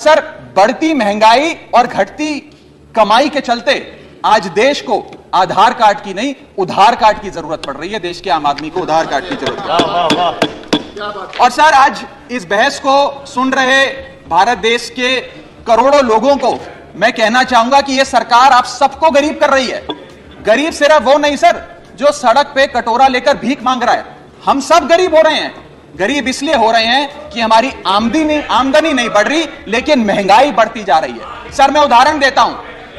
Sir, बढ़ती महंगाई और घटती कमाई के चलते आज देश को आधार कार्ड की नहीं, उधार कार्ड की जरूरत पड़ रही है। देश के आम आदमी को उधार कार्ड की जरूरत। और सर, आज इस बहस को सुन रहे भारत देश के करोड़ों लोगों को मैं कहना चाहूंगा कि यह सरकार आप सबको गरीब कर रही है। गरीब सिर्फ वो नहीं सर जो सड़क पे कटोरा लेकर भीख मांग रहा है, हम सब गरीब हो रहे हैं। गरीब इसलिए हो रहे हैं कि हमारी आमदनी नहीं बढ़ रही, लेकिन महंगाई बढ़ती जा रही है। सर, मैं उदाहरण देता हूं।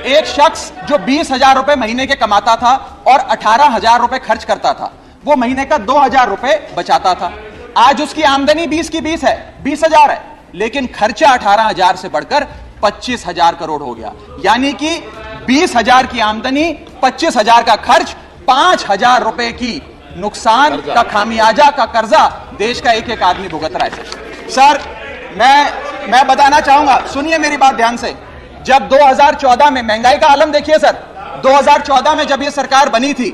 एक शख्स जो 20,000 रुपए महीने के कमाता था और 18,000 रुपए खर्च करता था, वो महीने का 2,000 रुपए बचाता था। आज उसकी आमदनी 20 की 20 है, 20,000 है, लेकिन खर्चा 18,000 से बढ़कर 25,000 करोड़ हो गया। यानी कि 20,000 की आमदनी, 25,000 का खर्च, 5,000 रुपए की नुकसान का खामियाजा का कर्जा देश का एक एक आदमी भुगत रहा है। सर, मैं बताना चाहूंगा, सुनिए मेरी बात ध्यान से। जब 2014 में महंगाई का आलम देखिए सर, 2014 में जब यह सरकार बनी थी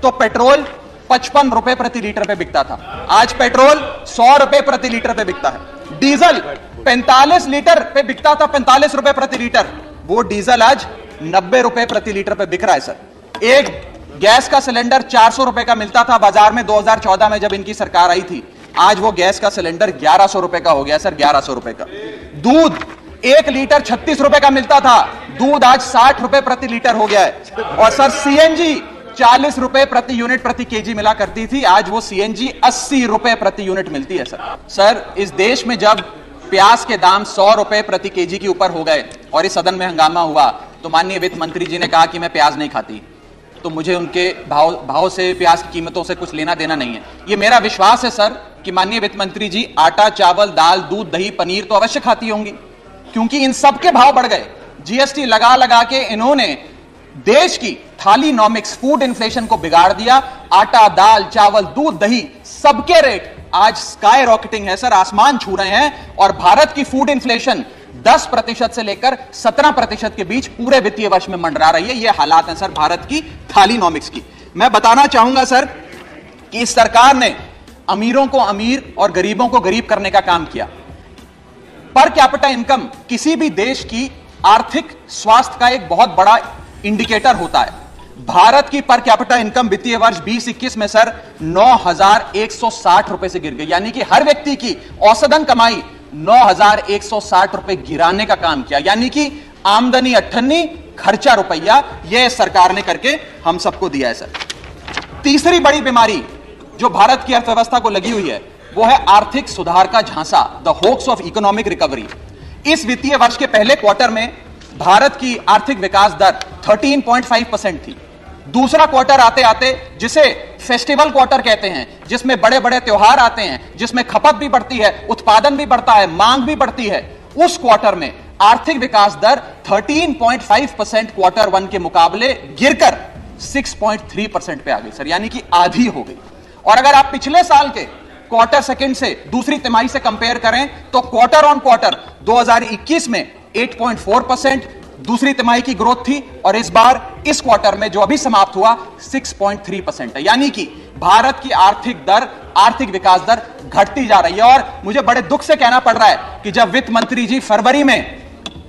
तो पेट्रोल 55 रुपए प्रति लीटर पे बिकता था। आज पेट्रोल 100 रुपए प्रति लीटर पे बिकता है। डीजल 45 लीटर पे बिकता था, 45 रुपए प्रति लीटर। वो डीजल आज 90 रुपए प्रति लीटर पे बिक रहा है सर। एक गैस का सिलेंडर 400 रुपए का मिलता था बाजार में 2014 में जब इनकी सरकार आई थी। आज वो गैस का सिलेंडर 1100 रुपए का हो गया सर, 1100 रुपए का। दूध 1 लीटर 36 रुपए का मिलता था, दूध आज 60 रुपए प्रति लीटर हो गया है। और सर, सीएनजी 40 रुपए प्रति यूनिट प्रति केजी मिला करती थी, आज वो सीएनजी 80 रुपए प्रति यूनिट मिलती है सर, इस देश में जब प्याज के दाम 100 रुपए प्रति केजी के ऊपर हो गए और इस सदन में हंगामा हुआ तो माननीय वित्त मंत्री जी ने कहा कि मैं प्याज नहीं खाती, तो मुझे उनके भाव से, प्याज की कीमतों से कुछ लेना देना नहीं है। ये मेरा विश्वास है सर कि माननीय वित्त मंत्री जी आटा, चावल, दाल, दूध, दही, पनीर तो अवश्य खाती होंगी, क्योंकि इन सब के भाव बढ़ गए। जीएसटी लगा लगा के इन्होंने देश की थालीनॉमिक्स, फूड इन्फ्लेशन को बिगाड़ दिया। आटा, दाल, चावल, दूध, दही, सबके रेट आज स्काई रॉकेटिंग है सर, आसमान छू रहे हैं। और भारत की फूड इन्फ्लेशन 10% से लेकर 17% के बीच पूरे वित्तीय वर्ष में मंडरा रही है। ये हालात हैं सर भारत की थालीनॉमिक्स की। मैं बताना चाहूंगा सर कि इस सरकार ने अमीरों को अमीर और गरीबों को गरीब करने का काम किया। पर कैपिटा इनकम किसी भी देश की आर्थिक स्वास्थ्य का एक बहुत बड़ा इंडिकेटर होता है। भारत की पर कैपिटा इनकम वित्तीय वर्ष 2021 में सर 9,160 रुपए से गिर गई, यानी कि हर व्यक्ति की औसतन कमाई 9,160 रुपए गिराने का काम किया। यानी कि आमदनी 98, खर्चा रुपया, यह सरकार ने करके हम सबको दिया है सर। तीसरी बड़ी बीमारी जो भारत की अर्थव्यवस्था को लगी हुई है वो है आर्थिक सुधार का झांसा, the hoax of economic recovery. इस वित्तीय वर्ष के पहले क्वार्टर में भारत की आर्थिक विकास दर 13.5% थी। दूसरा क्वार्टर आते आते, जिसे फेस्टिवल क्वार्टर कहते हैं, जिसमें बड़े बड़े त्योहार आते हैं, जिसमें खपत भी बढ़ती है, उत्पादन भी बढ़ता है, मांग भी बढ़ती है, उस क्वार्टर में आर्थिक विकास दर 13.5% क्वार्टर 1 के मुकाबले गिरकर 6.3% पे आ गई सर, यानी कि आधी हो गई। और अगर आप पिछले साल के क्वार्टर सेकंड से दूसरी तिमाही से कंपेयर करें तो क्वार्टर ऑन क्वार्टर 2021 में 8.4% दूसरी तिमाही की ग्रोथ थी, और इस बार इस क्वार्टर में जो अभी समाप्त हुआ 6.3% है। यानी कि भारत की आर्थिक विकास दर घटती जा रही है। और मुझे बड़े दुख से कहना पड़ रहा है कि जब वित्त मंत्री जी फरवरी में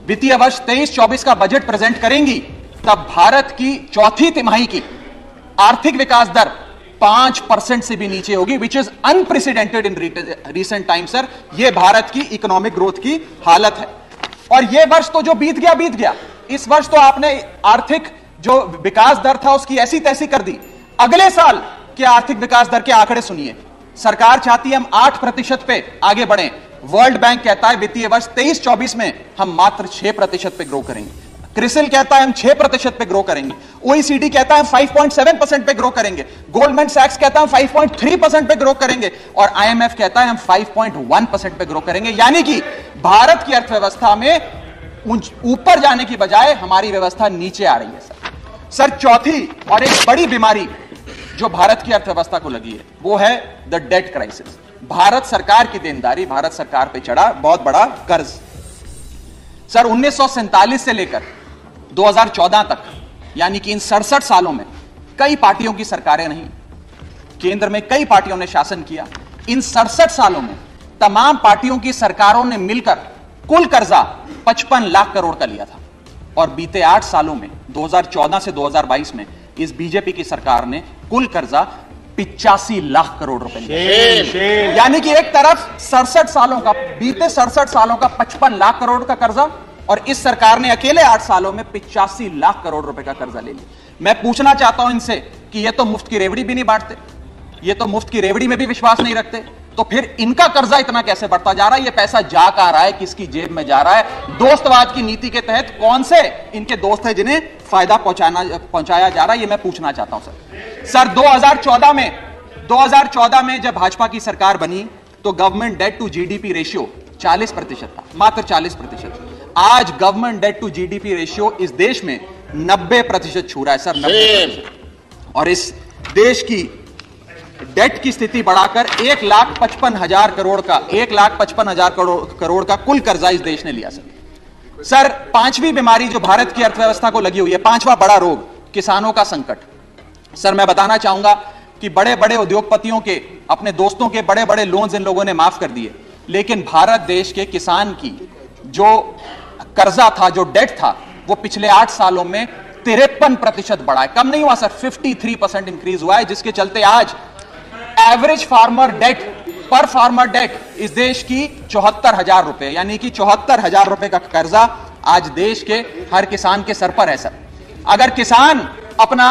वित्तीय वर्ष 23-24 का बजट प्रेजेंट करेंगी, तब भारत की चौथी तिमाही की आर्थिक विकास दर 5% से भी नीचे होगी, which is unprecedented in recent time sir. यह भारत की इकोनॉमिक ग्रोथ की हालत है। और यह वर्ष तो जो बीत गया, इस वर्ष तो आपने आर्थिक जो विकास दर था उसकी ऐसी तैसी कर दी। अगले साल के आर्थिक विकास दर के आंकड़े सुनिए। सरकार चाहती है हम 8% पे आगे बढ़ें। वर्ल्ड बैंक कहता है वित्तीय वर्ष 23-24 में हम मात्र 6% पे ग्रो करेंगे। क्रिसिल कहता है हम 6% पे ग्रो करेंगे। ओईसीडी कहता है हम 5.7% पे ग्रो करेंगे। गोल्डमैन सैक्स कहता है हम 5.3% पे ग्रो करेंगे। और आईएमएफ कहता है हम 5.1% पे ग्रो करेंगे। यानी कि भारत की अर्थव्यवस्था में ऊपर जाने की बजाय हमारी व्यवस्था नीचे आ रही है सर। चौथी और एक बड़ी बीमारी जो भारत की अर्थव्यवस्था को लगी है वो है द डेट क्राइसिस। भारत सरकार की देनदारी, भारत सरकार पे चढ़ा बहुत बड़ा कर्ज। सर 1947 से लेकर 2014 तक, यानी कि इन 67 सालों में कई पार्टियों की सरकारें नहीं, केंद्र में कई पार्टियों ने शासन किया। इन 67 सालों में तमाम पार्टियों की सरकारों ने मिलकर कुल कर्जा 55 लाख करोड़ का लिया था और बीते 8 सालों में 2014 से 2022 में इस बीजेपी की सरकार ने कुल कर्जा 85 लाख करोड़ रुपए लिया। यानी कि एक तरफ 67 सालों का, बीते 67 सालों का 55 लाख करोड़ का कर्जा और इस सरकार ने अकेले 8 सालों में 85 लाख करोड़ रुपए का कर्जा ले लिया। मैं पूछना चाहता हूं इनसे कि ये तो मुफ्त की रेवड़ी भी नहीं बांटते, ये तो मुफ्त की रेवड़ी में भी विश्वास नहीं रखते, तो फिर इनका कर्जा इतना कैसे बढ़ता जा रहा है? ये पैसा जा कहां रहा है, किसकी जेब में जा रहा है? दोस्तवाद की नीति के तहत कौन से इनके दोस्त हैं जिन्हें फायदा पहुंचाया जा रहा है? ये मैं पूछना चाहता हूं सर 2014 में जब भाजपा की सरकार बनी तो government debt to GDP ratio 40% था, मात्र 40%। आज government debt to GDP ratio इस देश में 90% छू रहा है सर, 90%। और इस देश की डेट की स्थिति बढ़ाकर 1,55,000 करोड़ का 1,55,000 करोड़ का कुल कर्जा इस देश ने लिया सर। पांचवी बीमारी जो भारत की अर्थव्यवस्था को लगी हुई है, पांचवा बड़ा रोग, किसानों का संकट। सर मैं बताना चाहूंगा कि बड़े बड़े उद्योगपतियों के, अपने दोस्तों के बड़े बड़े लोन्स इन लोगों ने माफ कर दिए, लेकिन भारत देश के किसान की जो कर्जा था, जो डेट था, वो पिछले 8 सालों में 53% बढ़ा है, कम नहीं हुआ सर, 53% इंक्रीज हुआ है, जिसके चलते आज एवरेज फार्मर डेट, पर फार्मर डेट इस देश की 74,000 रुपए, यानी कि 74,000 रुपए का कर्जा आज देश के हर किसान के सर पर है सर। अगर किसान अपना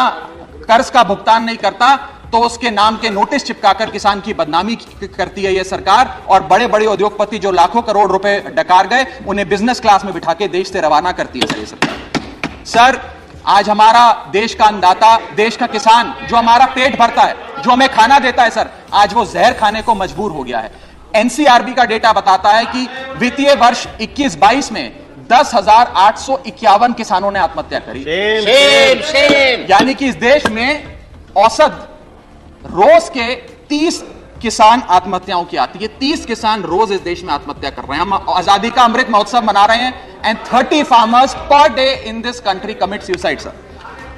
कर्ज का भुगतान नहीं करता तो उसके नाम के नोटिस चिपकाकर किसान की बदनामी करती है यह सरकार, और बड़े बड़े उद्योगपति जो लाखों करोड़ रुपए डकार गए उन्हें बिजनेस क्लास में बिठा के देश से रवाना करती है सर ये सरकार। सर आज हमारा देश का अन्नदाता, देश का किसान जो हमारा पेट भरता है, जो हमें खाना देता है सर, आज वो जहर खाने को मजबूर हो गया है। एनसीआरबी का डेटा बताता है कि वित्तीय वर्ष 21-22 में 10,851 किसानों ने आत्महत्या करी। यानी कि इस देश में औसत रोज के 30 किसान आत्महत्याओं की आती है, 30 किसान रोज इस देश में आत्महत्या कर रहे हैं। हम आजादी का अमृत महोत्सव मना रहे हैं and 30 farmers per day in this country commit suicide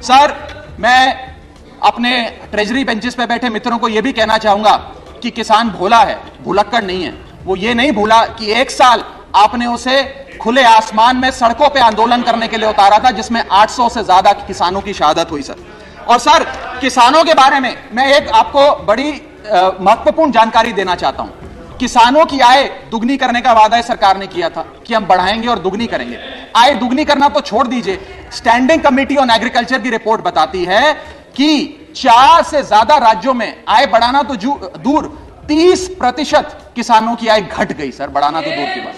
sir. मैं अपने ट्रेजरी बेंचेस पे बैठे मित्रों को यह भी कहना चाहूंगा कि किसान भोला है, भुलक्कड़ नहीं है। वो ये नहीं भूला कि 1 साल आपने उसे खुले आसमान में सड़कों पे आंदोलन करने के लिए उतारा था, जिसमें 800 से ज्यादा किसानों की शहादत हुई सर। और सर किसानों के बारे में मैं एक आपको बड़ी महत्वपूर्ण जानकारी देना चाहता हूं। किसानों की आय दुगनी करने का वादा सरकार ने किया था कि हम बढ़ाएंगे और दुगनी करेंगे। आय दुगनी करना तो छोड़ दीजिए, स्टैंडिंग कमेटी ऑन एग्रीकल्चर की रिपोर्ट बताती है कि 4 से ज्यादा राज्यों में आय बढ़ाना तो दूर, 30% किसानों की आय घट गई सर, बढ़ाना तो दूर की बात।